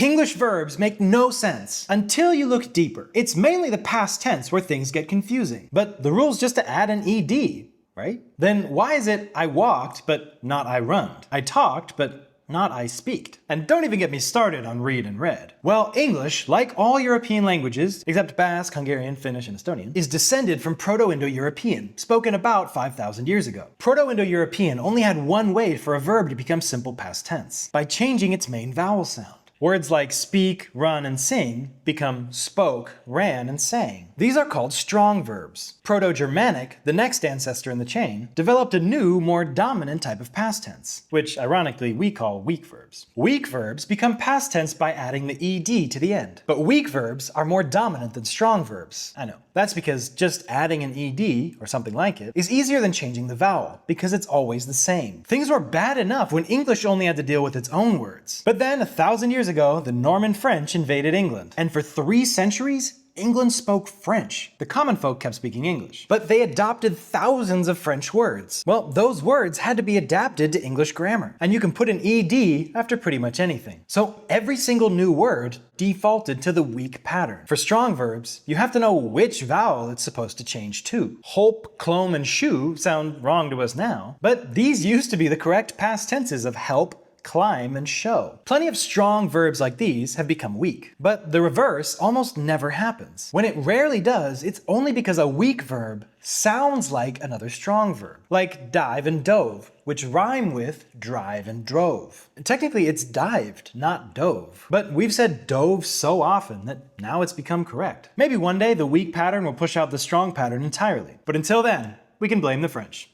English verbs make no sense until you look deeper. It's mainly the past tense where things get confusing. But the rule's just to add an ed, right? Then why is it I walked but not I runned? I talked but not I speaked. And don't even get me started on read and read. Well, English, like all European languages, except Basque, Hungarian, Finnish, and Estonian, is descended from Proto-Indo-European, spoken about 5,000 years ago. Proto-Indo-European only had one way for a verb to become simple past tense, by changing its main vowel sound. Words like speak, run, and sing become spoke, ran, and sang. These are called strong verbs. Proto-Germanic, the next ancestor in the chain, developed a new, more dominant type of past tense, which ironically we call weak verbs. Weak verbs become past tense by adding the ed to the end. But weak verbs are more dominant than strong verbs. I know. That's because just adding an ed, or something like it, is easier than changing the vowel, because it's always the same. Things were bad enough when English only had to deal with its own words. But then, 1,000 years ago, the Norman French invaded England. And for 3 centuries, England spoke French. The common folk kept speaking English. But they adopted thousands of French words. Well, those words had to be adapted to English grammar. And you can put an ed after pretty much anything. So every single new word defaulted to the weak pattern. For strong verbs, you have to know which vowel it's supposed to change to. Holp, clomb, and shoe sound wrong to us now, but these used to be the correct past tenses of help, climb, and show. Plenty of strong verbs like these have become weak. But the reverse almost never happens. When it rarely does, it's only because a weak verb sounds like another strong verb. Like dive and dove, which rhyme with drive and drove. Technically, it's dived, not dove. But we've said dove so often that now it's become correct. Maybe one day the weak pattern will push out the strong pattern entirely. But until then, we can blame the French.